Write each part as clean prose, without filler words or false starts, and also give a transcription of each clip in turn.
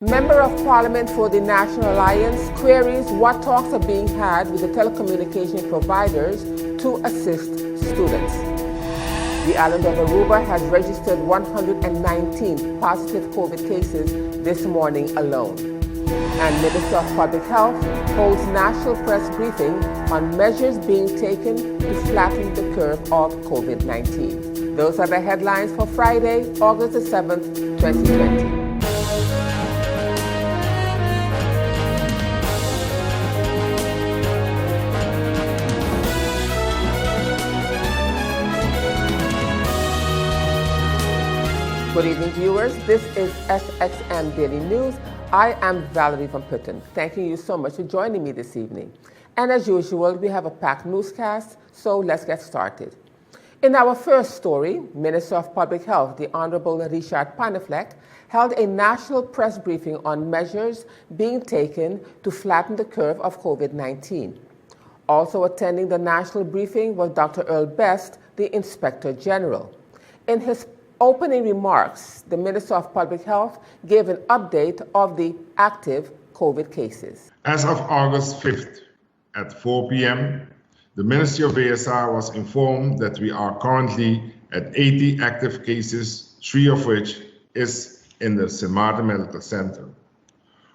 Member of Parliament for the National Alliance queries what talks are being had with the telecommunication providers to assist students. The island of Aruba has registered 119 positive COVID cases this morning alone. And Minister of Public Health holds national press briefing on measures being taken to flatten the curve of COVID-19. Those are the headlines for Friday, August the 7th, 2020. Good evening, viewers. This is SXM Daily News. I am Valerie Van Putten. Thanking you so much for joining me this evening. And as usual, we have a packed newscast, so let's get started. In our first story, Minister of Public Health, the Honorable Richard Panafleck, held a national press briefing on measures being taken to flatten the curve of COVID-19. Also attending the national briefing was Dr. Earl Best, the Inspector General. In his opening remarks, the Minister of Public Health gave an update of the active COVID cases. As of August 5th at 4 p.m., the Ministry of ASR was informed that we are currently at 80 active cases, 3 of which is in the St. Martin Medical Center.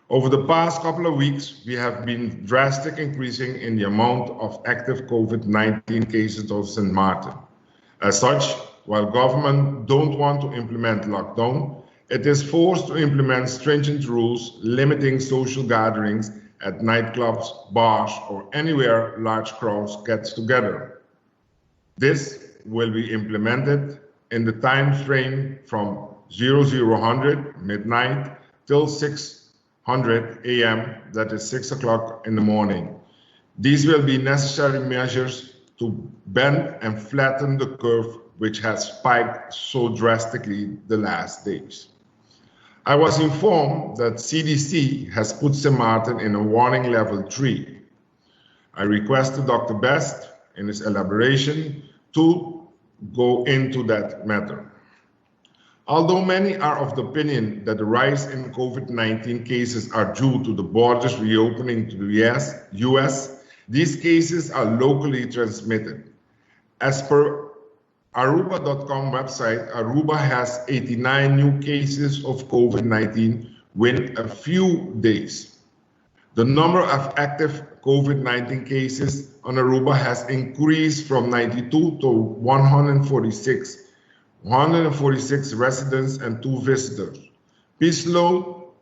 Over the past couple of weeks, we have been drastic increasing in the amount of active COVID-19 cases of St. Martin. As such, while government don't want to implement lockdown, it is forced to implement stringent rules limiting social gatherings at nightclubs, bars, or anywhere large crowds get together. This will be implemented in the time frame from 0000 midnight till 600 a.m., that is 6 o'clock in the morning. These will be necessary measures to bend and flatten the curve which has spiked so drastically the last days. I was informed that CDC has put St. Martin in a warning level 3. I requested Dr. Best in his elaboration to go into that matter. Although many are of the opinion that the rise in COVID-19 cases are due to the borders reopening to the US, these cases are locally transmitted. As per Aruba.com website, Aruba has 89 new cases of COVID-19 within a few days. The number of active COVID-19 cases on Aruba has increased from 92 to 146 residents and 2 visitors. Please note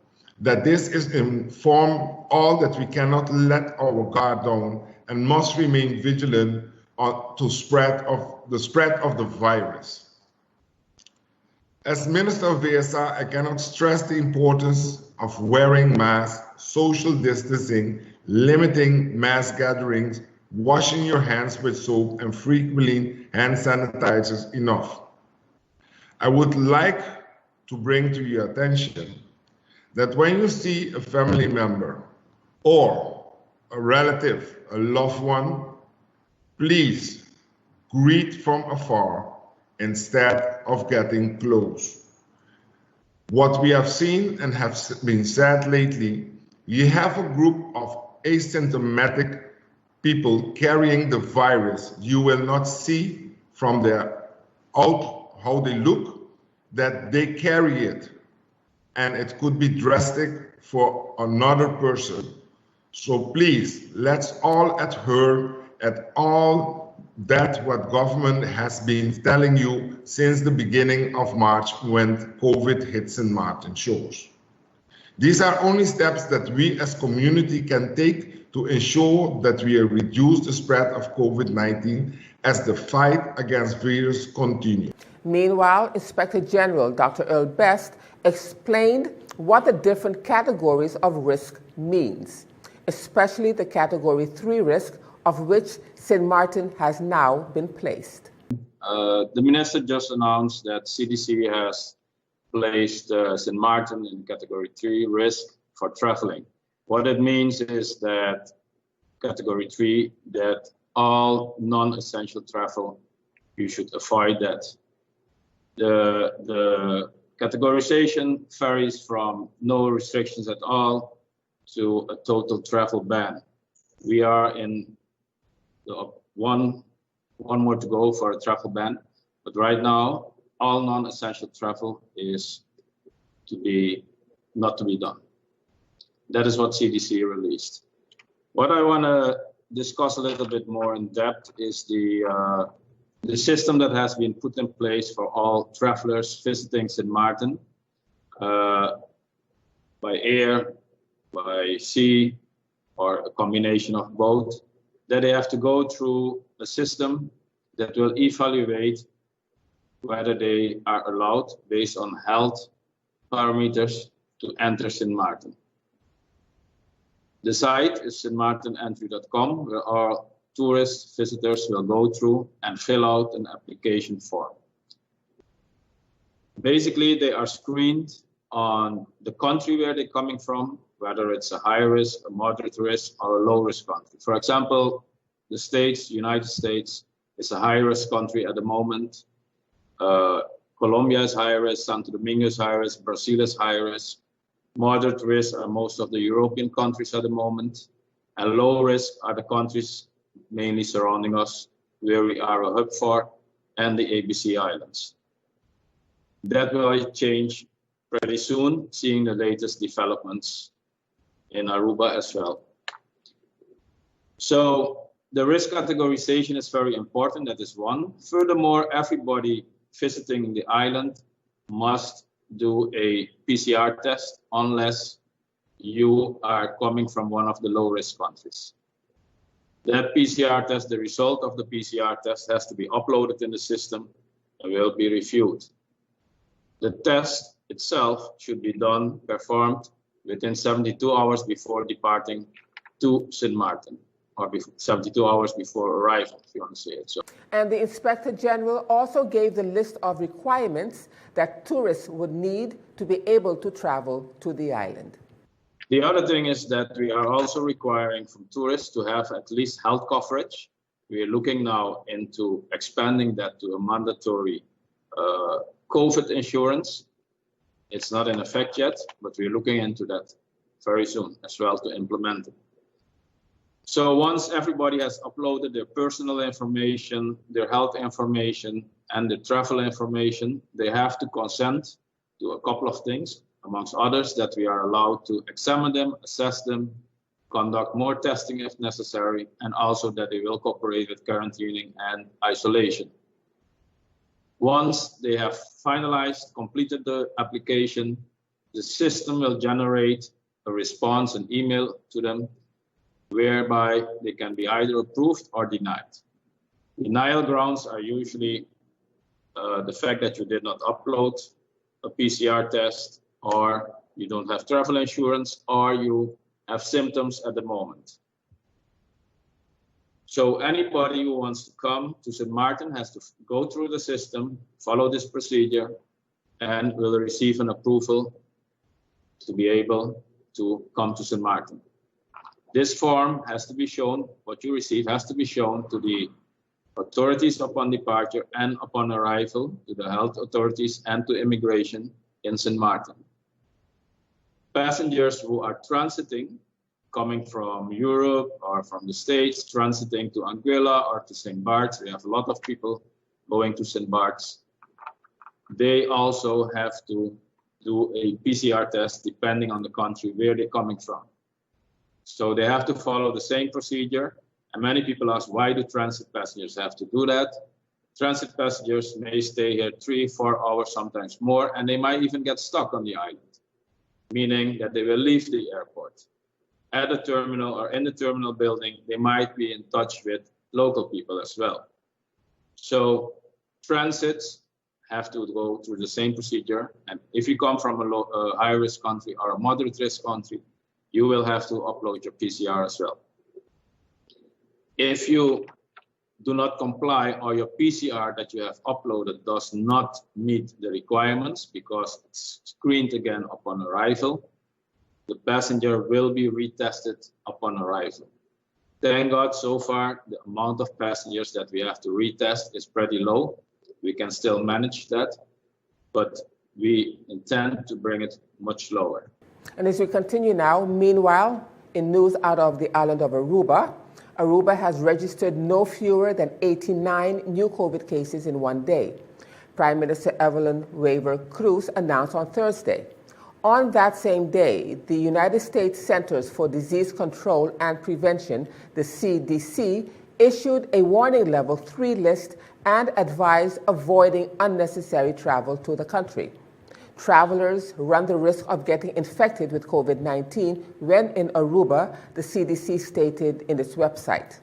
that this is inform all that we cannot let our guard down and must remain vigilant to the spread of the virus. As Minister of ASR, I cannot stress the importance of wearing masks, social distancing, limiting mass gatherings, washing your hands with soap, and frequently hand sanitizers enough. I would like to bring to your attention that when you see a family member or a relative, a loved one, please greet from afar instead of getting close. What we have seen and have been said lately, you have a group of asymptomatic people carrying the virus. You will not see from their how they look that they carry it, and it could be drastic for another person. So please, let's all adhere at all that what government has been telling you since the beginning of March when COVID hit St. Martin shores. These are only steps that we as community can take to ensure that we reduce the spread of COVID-19 as the fight against virus continues. Meanwhile, Inspector General Dr. Earl Best explained what the different categories of risk means, especially the Category 3 risk, of which St. Martin has now been placed. The Minister just announced that CDC has placed St. Martin in Category 3 risk for traveling. What it means is that Category 3, that all non-essential travel, you should avoid that. The Categorization varies from no restrictions at all to a total travel ban. We are in the one more to go for a travel ban, but right now all non-essential travel is not to be done. That is what CDC released. What I want to discuss a little bit more in depth is the system that has been put in place for all travelers visiting St. Martin by air, by sea, or a combination of both, that they have to go through a system that will evaluate whether they are allowed, based on health parameters, to enter St. Martin. The site is stmartinentry.com, where all tourist visitors will go through and fill out an application form. Basically, they are screened on the country where they're coming from, whether it's a high risk, a moderate risk, or a low risk country. For example, the States, United States, is a high risk country at the moment. Colombia is high risk, Santo Domingo is high risk, Brazil is high risk. Moderate risk are most of the European countries at the moment. And low risk are the countries mainly surrounding us, where we are a hub for, and the ABC Islands. That will change pretty soon, seeing the latest developments in Aruba as well. So the risk categorization is very important, that is one. Furthermore, everybody visiting the island must do a PCR test unless you are coming from one of the low-risk countries. That PCR test, the result of the PCR test, has to be uploaded in the system and will be reviewed. The test itself should be performed within 72 hours before departing to St. Martin, or 72 hours before arrival, if you want to say it so. And the Inspector General also gave the list of requirements that tourists would need to be able to travel to the island. The other thing is that we are also requiring from tourists to have at least health coverage. We are looking now into expanding that to a mandatory COVID insurance. It's not in effect yet, but we're looking into that very soon as well to implement it. So once everybody has uploaded their personal information, their health information, and their travel information, they have to consent to a couple of things, amongst others, that we are allowed to examine them, assess them, conduct more testing if necessary, and also that they will cooperate with quarantining and isolation. Once they have finalized, completed the application, the system will generate a response, an email to them, whereby they can be either approved or denied. Denial grounds are usually the fact that you did not upload a PCR test, or you don't have travel insurance, or you have symptoms at the moment. So anybody who wants to come to St. Martin has to go through the system, follow this procedure, and will receive an approval to be able to come to St. Martin. This form has to be shown, what you receive has to be shown to the authorities upon departure and upon arrival, to the health authorities and to immigration in St. Martin. Passengers who are transiting, coming from Europe or from the States, transiting to Anguilla or to St. Bart's, we have a lot of people going to St. Bart's. They also have to do a PCR test depending on the country where they're coming from. So they have to follow the same procedure. And many people ask, why do transit passengers have to do that? Transit passengers may stay here 3-4 hours, sometimes more, and they might even get stuck on the island, meaning that they will leave the airport. At the terminal or in the terminal building, they might be in touch with local people as well. So transits have to go through the same procedure. And if you come from a high-risk country or a moderate-risk country, you will have to upload your PCR as well. If you do not comply or your PCR that you have uploaded does not meet the requirements because it's screened again upon arrival, the passenger will be retested upon arrival. Thank God, so far, the amount of passengers that we have to retest is pretty low. We can still manage that, but we intend to bring it much lower. And as we continue now, meanwhile, in news out of the island of Aruba, Aruba has registered no fewer than 89 new COVID cases in one day. Prime Minister Evelyn Weaver Cruz announced on Thursday. On that same day, the United States Centers for Disease Control and Prevention, the CDC, issued a warning level 3 list and advised avoiding unnecessary travel to the country. Travelers run the risk of getting infected with COVID-19 when in Aruba, the CDC stated in its website.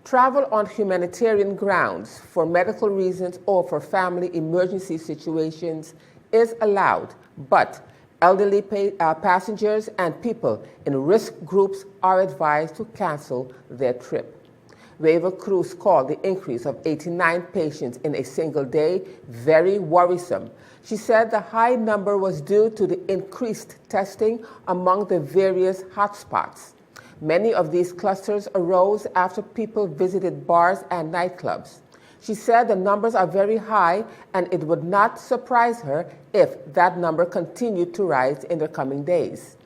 Travel on humanitarian grounds for medical reasons or for family emergency situations is allowed, but elderly passengers and people in risk groups are advised to cancel their trip. Weaver Cruz called the increase of 89 patients in a single day very worrisome. She said the high number was due to the increased testing among the various hotspots. Many of these clusters arose after people visited bars and nightclubs. She said the numbers are very high and it would not surprise her if that number continued to rise in the coming days.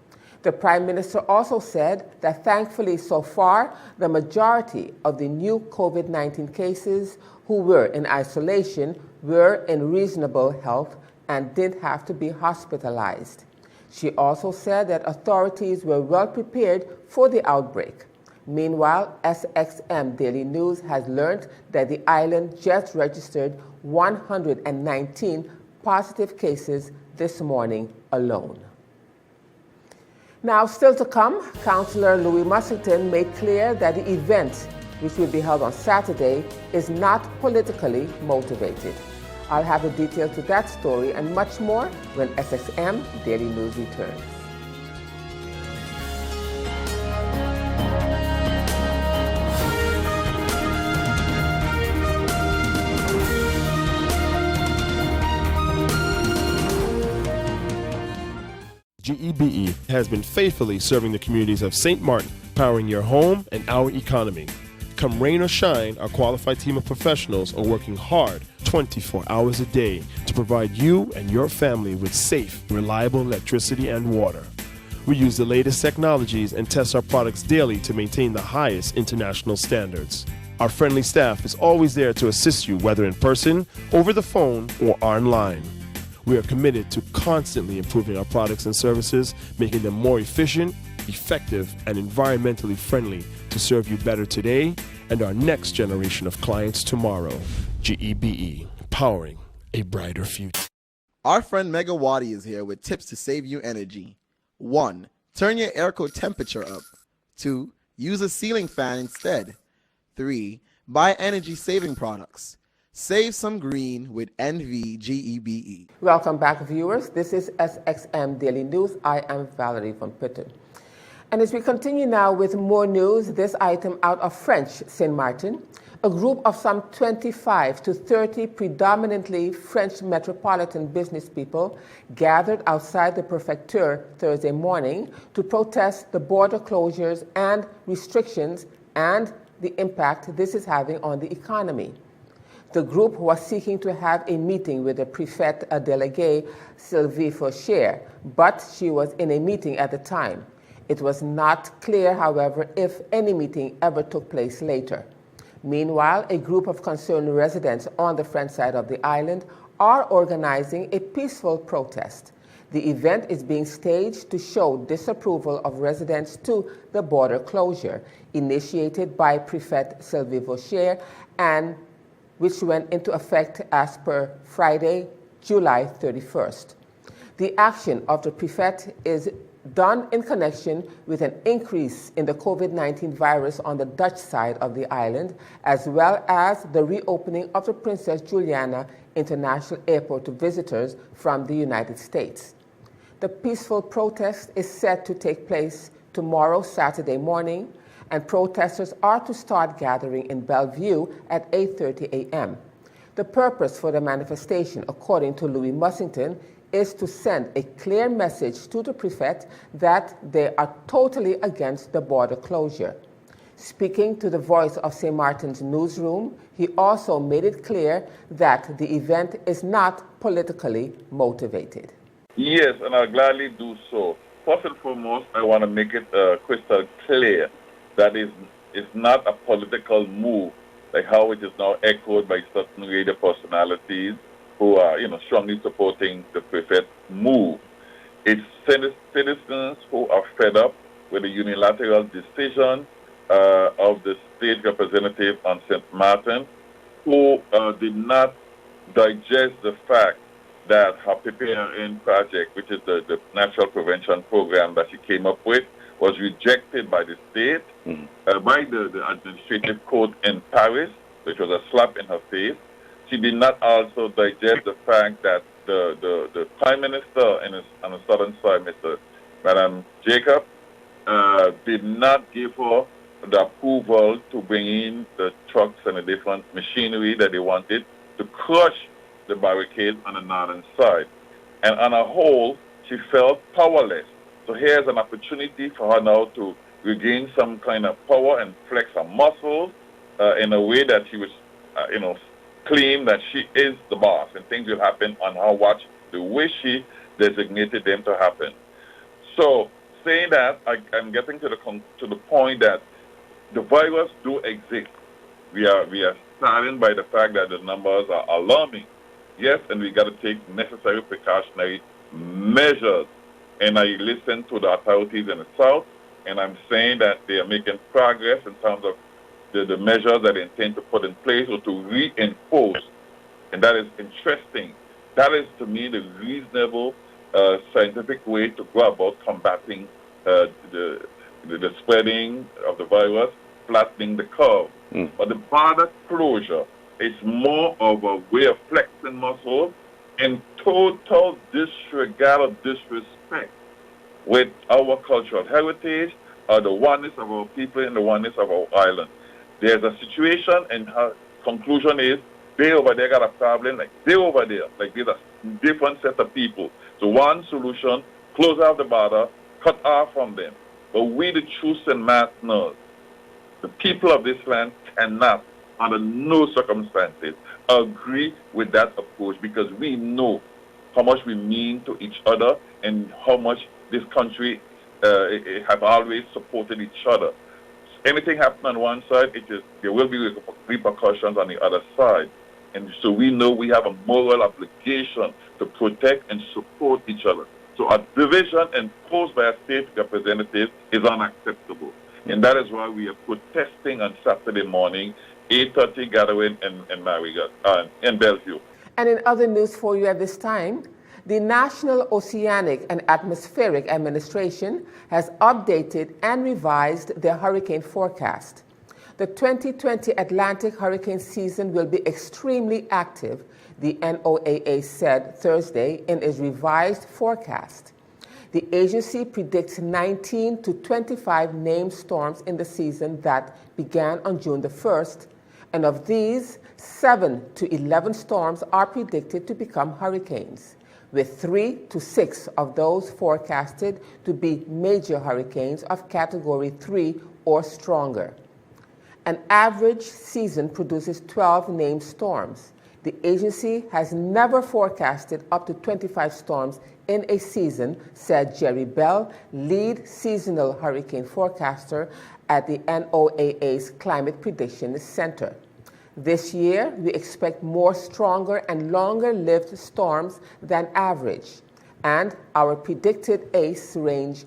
The Prime Minister also said that thankfully so far, the majority of the new COVID-19 cases who were in isolation were in reasonable health and didn't have to be hospitalized. She also said that authorities were well prepared for the outbreak. Meanwhile, SXM Daily News has learned that the island just registered 119 positive cases this morning alone. Now, still to come, Councillor Louis Mussington made clear that the event, which will be held on Saturday, is not politically motivated. I'll have the details to that story and much more when SXM Daily News returns. GEBE has been faithfully serving the communities of St. Martin, powering your home and our economy. Come rain or shine, our qualified team of professionals are working hard 24 hours a day to provide you and your family with safe, reliable electricity and water. We use the latest technologies and test our products daily to maintain the highest international standards. Our friendly staff is always there to assist you, whether in person, over the phone, or online. We are committed to constantly improving our products and services, making them more efficient, effective, and environmentally friendly to serve you better today and our next generation of clients tomorrow. GEBE, powering a brighter future. Our friend Megawati is here with tips to save you energy. 1. Turn your airco temperature up. 2. Use a ceiling fan instead. 3. Buy energy-saving products. Save some green with NVGEBE. Welcome back, viewers. This is SXM Daily News. I am Valerie van Putten. And as we continue now with more news, this item out of French St. Martin, a group of some 25 to 30 predominantly French metropolitan business people gathered outside the prefecture Thursday morning to protest the border closures and restrictions and the impact this is having on the economy. The group was seeking to have a meeting with the Préfète déléguée Sylvie Fauchère, but she was in a meeting at the time. It was not clear, however, if any meeting ever took place later. Meanwhile, a group of concerned residents on the French side of the island are organizing a peaceful protest. The event is being staged to show disapproval of residents to the border closure, initiated by Préfète Sylvie Fauchère and which went into effect as per Friday, July 31st. The action of the Préfète is done in connection with an increase in the COVID-19 virus on the Dutch side of the island, as well as the reopening of the Princess Juliana International Airport to visitors from the United States. The peaceful protest is set to take place tomorrow, Saturday morning, and protesters are to start gathering in Bellevue at 8:30 a.m. The purpose for the manifestation, according to Louis Mussington, is to send a clear message to the Préfète that they are totally against the border closure. Speaking to the Voice of St. Martin's newsroom, he also made it clear that the event is not politically motivated. Yes, and I'll gladly do so. First and foremost, I want to make it crystal clear that it's not a political move, like how it is now echoed by certain radio personalities who are, strongly supporting the prefect move. It's citizens who are fed up with the unilateral decision of the state representative on St. Martin, who did not digest the fact that her PPRN project, which is the natural prevention program that she came up with, was rejected by the state, by the administrative court in Paris, which was a slap in her face. She did not also digest the fact that the Prime Minister on the southern side, Madam Jacob, did not give her the approval to bring in the trucks and the different machinery that they wanted to crush the barricade on the northern side. And on a whole, she felt powerless. So here's an opportunity for her now to regain some kind of power and flex her muscles in a way that she was, claim that she is the boss and things will happen on her watch the way she designated them to happen. So saying that, I'm getting to the point that the virus do exist. We are saddened by the fact that the numbers are alarming. Yes, and we got to take necessary precautionary measures. And I listen to the authorities in the South, and I'm saying that they are making progress in terms of the measures that they intend to put in place or to reinforce. And that is interesting. That is, to me, the reasonable scientific way to go about combating the spreading of the virus, flattening the curve. But the border closure is more of a way of flexing muscle in total disregard or disrespect with our cultural heritage, the oneness of our people and the oneness of our island. There's a situation, and her conclusion is, they over there got a problem, like they over there, like there's a different set of people. So one solution, close off the border, cut off from them. But we, the true St. Martiners, the people of this land, cannot, under no circumstances, agree with that approach, because we know how much we mean to each other and how much this country have always supported each other. Anything happen on one side, there will be repercussions on the other side. And so we know we have a moral obligation to protect and support each other. So a division imposed by a state representative is unacceptable. And that is why we are protesting on Saturday morning, 8:30 gathering in Marigot, in Bellevue. And in other news for you at this time, the National Oceanic and Atmospheric Administration has updated and revised their hurricane forecast. The 2020 Atlantic hurricane season will be extremely active, the NOAA said Thursday in its revised forecast. The agency predicts 19 to 25 named storms in the season that began on June the 1st, and of these, 7 to 11 storms are predicted to become hurricanes, with 3 to 6 of those forecasted to be major hurricanes of Category 3 or stronger. An average season produces 12 named storms. The agency has never forecasted up to 25 storms in a season, said Jerry Bell, lead seasonal hurricane forecaster at the NOAA's Climate Prediction Center. This year, we expect more stronger and longer-lived storms than average, and our predicted ACE range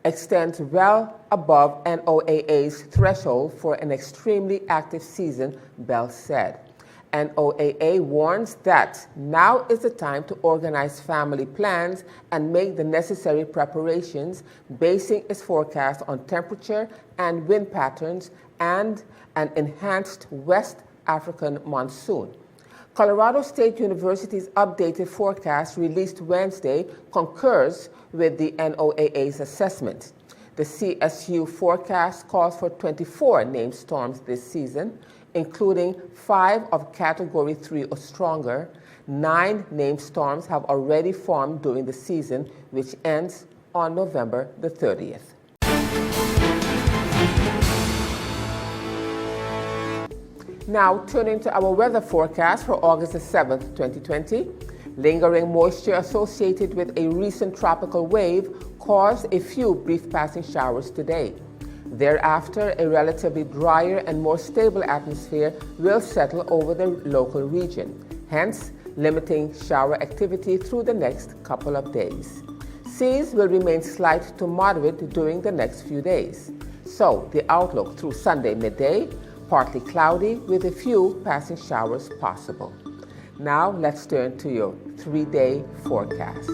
extends well above NOAA's threshold for an extremely active season, Bell said. NOAA warns that now is the time to organize family plans and make the necessary preparations, basing its forecast on temperature and wind patterns and an enhanced West African monsoon. Colorado State University's updated forecast released Wednesday concurs with the NOAA's assessment. The CSU forecast calls for 24 named storms this season, including 5 of Category 3 or stronger. 9 named storms have already formed during the season, which ends on November the 30th. Now, turning to our weather forecast for August the 7th, 2020. Lingering moisture associated with a recent tropical wave caused a few brief passing showers today. Thereafter, a relatively drier and more stable atmosphere will settle over the local region, hence limiting shower activity through the next couple of days. Seas will remain slight to moderate during the next few days. So, the outlook through Sunday midday, partly cloudy with a few passing showers possible. Now, let's turn to your 3-day forecast.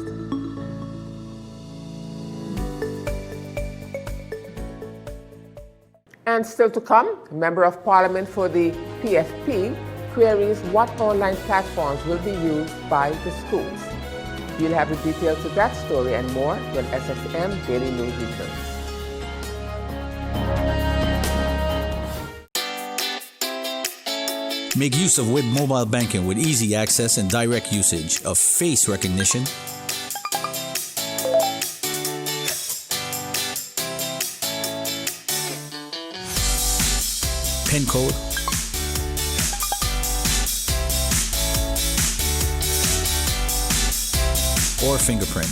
And still to come, Member of Parliament for the PFP queries what online platforms will be used by the schools. You'll have the details of that story and more when SXM Daily News returns. Make use of WIB mobile banking with easy access and direct usage of face recognition, PIN code, or fingerprint.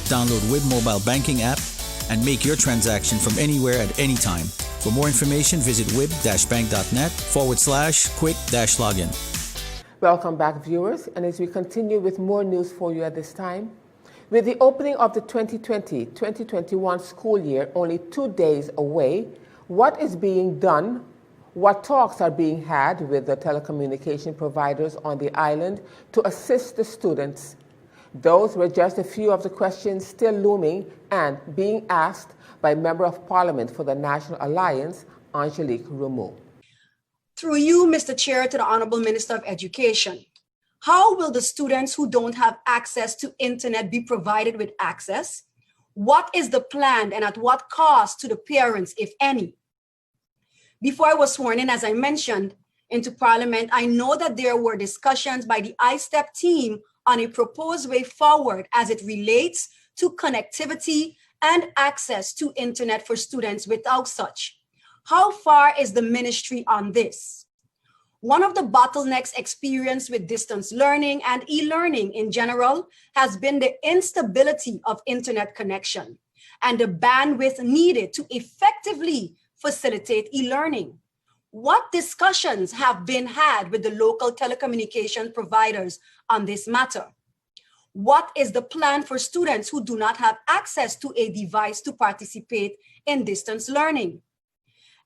Download WIB mobile banking app and make your transaction from anywhere at any time. For more information, visit wib-bank.net/quick-login. Welcome back, viewers. And as we continue with more news for you at this time, with the opening of the 2020-2021 school year only 2 days away, what is being done? What talks are being had with the telecommunication providers on the island to assist the students? Those were just a few of the questions still looming and being asked by Member of Parliament for the National Alliance, Angelique Rameau. Through you, Mr. Chair, to the Honorable Minister of Education, how will the students who don't have access to internet be provided with access? What is the plan and at what cost to the parents, if any? Before I was sworn in, as I mentioned, into Parliament, I know that there were discussions by the ISTEP team on a proposed way forward as it relates to connectivity and access to internet for students without such. How far is the ministry on this? One of the bottlenecks experienced with distance learning and e-learning in general has been the instability of internet connection and the bandwidth needed to effectively facilitate e-learning. What discussions have been had with the local telecommunication providers on this matter? What is the plan for students who do not have access to a device to participate in distance learning?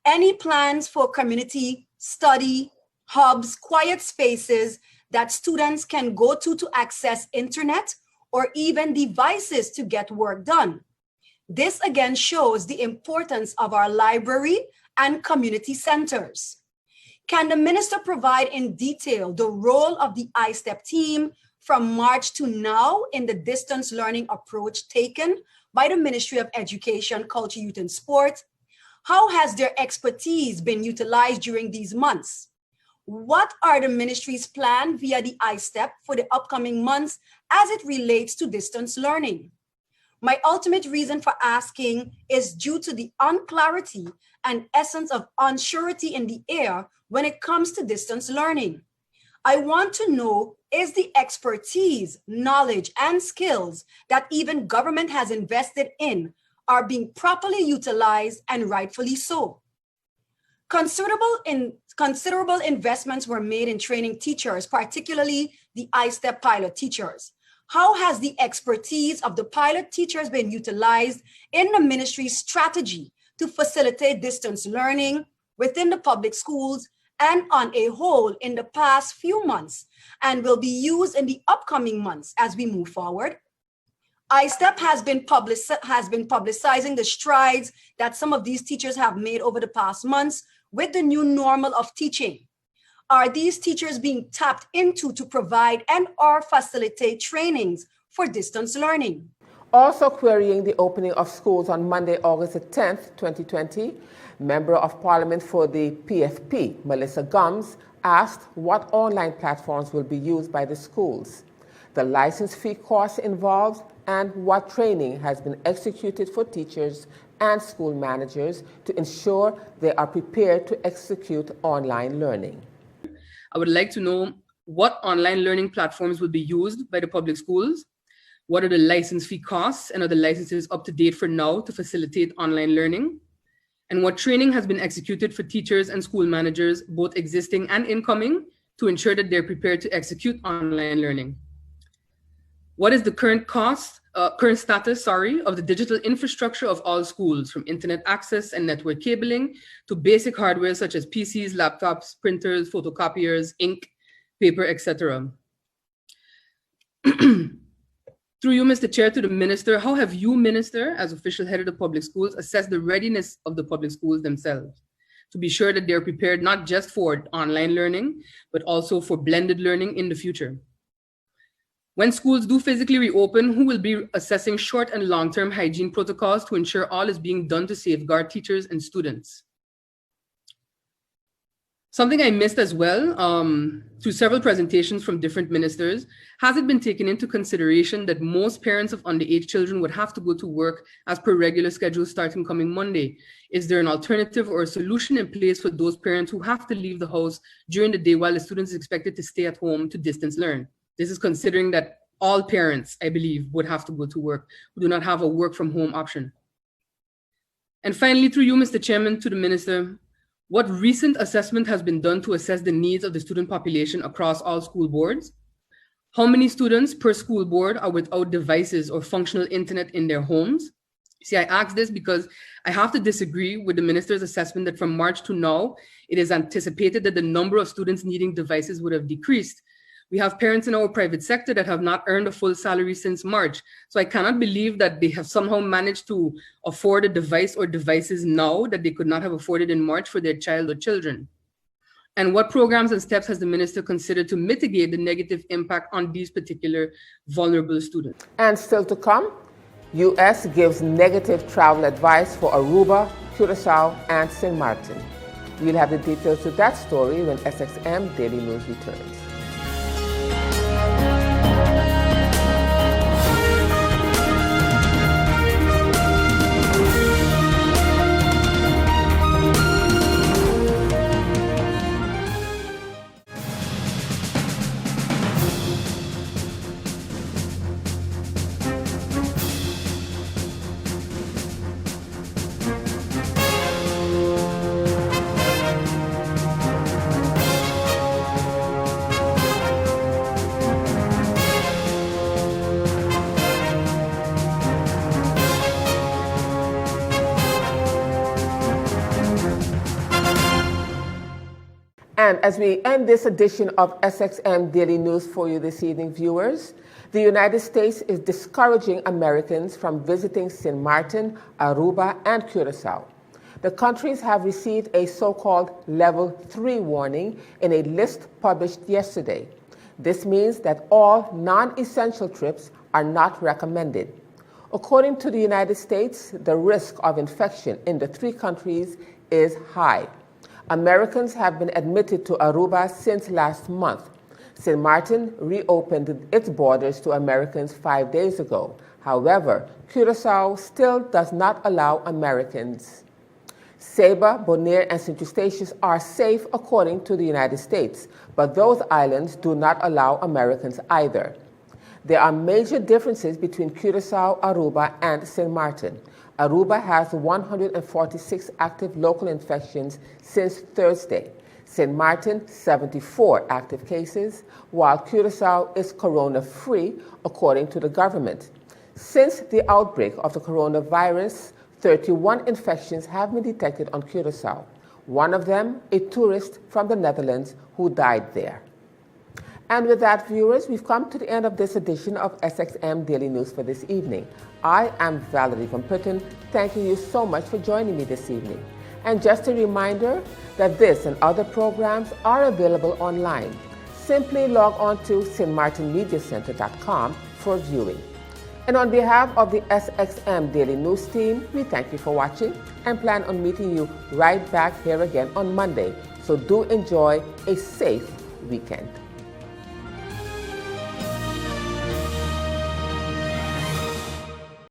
Any plans for community study hubs, quiet spaces that students can go to access internet or even devices to get work done? This again shows the importance of our library and community centers. Can the minister provide in detail the role of the ISTEP team from March to now in the distance learning approach taken by the Ministry of Education, Culture, Youth and Sport? How has their expertise been utilized during these months? What are the ministry's plans via the ISTEP for the upcoming months as it relates to distance learning? My ultimate reason for asking is due to the unclarity and essence of unsurety in the air when it comes to distance learning. I want to know, is the expertise, knowledge, and skills that even government has invested in are being properly utilized and rightfully so? Considerable investments were made in training teachers, particularly the ISTEP pilot teachers. How has the expertise of the pilot teachers been utilized in the ministry's strategy to facilitate distance learning within the public schools and on a whole in the past few months and will be used in the upcoming months as we move forward? ISTEP has been publicizing the strides that some of these teachers have made over the past months with the new normal of teaching. Are these teachers being tapped into to provide and or facilitate trainings for distance learning? Also querying the opening of schools on Monday, August the 10th, 2020, Member of Parliament for the PFP, Melissa Gumbs, asked what online platforms will be used by the schools. the license fee costs involved, and what training has been executed for teachers and school managers to ensure they are prepared to execute online learning. I would like to know what online learning platforms will be used by the public schools. What are the license fee costs, and are the licenses up to date for now to facilitate online learning? And what training has been executed for teachers and school managers, both existing and incoming, to ensure that they're prepared to execute online learning? What is the current status of the digital infrastructure of all schools, from internet access and network cabling to basic hardware such as PCs, laptops, printers, photocopiers, ink, paper, etc.? Through you, Mr. Chair, to the Minister, how have you, Minister, as official head of the public schools, assessed the readiness of the public schools themselves to be sure that they're prepared not just for online learning, but also for blended learning in the future? When schools do physically reopen, who will be assessing short and long-term hygiene protocols to ensure all is being done to safeguard teachers and students? Something I missed as well, through several presentations from different ministers, has it been taken into consideration that most parents of underage children would have to go to work as per regular schedule starting coming Monday? Is there an alternative or a solution in place for those parents who have to leave the house during the day while the student is expected to stay at home to distance learn? This is considering that all parents, I believe, would have to go to work, who do not have a work from home option. And finally, through you, Mr. Chairman, to the Minister, what recent assessment has been done to assess the needs of the student population across all school boards? How many students per school board are without devices or functional internet in their homes? See, I ask this because I have to disagree with the minister's assessment that from March to now, it is anticipated that the number of students needing devices would have decreased. We have parents in our private sector that have not earned a full salary since March. So I cannot believe that they have somehow managed to afford a device or devices now that they could not have afforded in March for their child or children. And what programs and steps has the minister considered to mitigate the negative impact on these particular vulnerable students? And still to come, U.S. gives negative travel advice for Aruba, Curacao, and St. Martin. We'll have the details to that story when SXM Daily News returns. And as we end this edition of SXM Daily News for you this evening, viewers, the United States is discouraging Americans from visiting St. Martin, Aruba, and Curacao. The countries have received a so-called Level 3 warning in a list published yesterday. This means that all non-essential trips are not recommended. According to the United States, the risk of infection in the three countries is high. Americans have been admitted to Aruba since last month. St. Martin reopened its borders to Americans 5 days ago. However, Curacao still does not allow Americans. Saba, Bonaire, and St. Eustatius are safe according to the United States, but those islands do not allow Americans either. There are major differences between Curacao, Aruba, and St. Martin. Aruba has 146 active local infections since Thursday. St. Martin, 74 active cases, while Curacao is corona-free, according to the government. Since the outbreak of the coronavirus, 31 infections have been detected on Curacao. One of them, a tourist from the Netherlands who died there. And with that, viewers, we've come to the end of this edition of SXM Daily News for this evening. I am Valerie Van Putten, thanking you so much for joining me this evening. And just a reminder that this and other programs are available online. Simply log on to stmartinmediacenter.com for viewing. And on behalf of the SXM Daily News team, we thank you for watching and plan on meeting you right back here again on Monday. So do enjoy a safe weekend.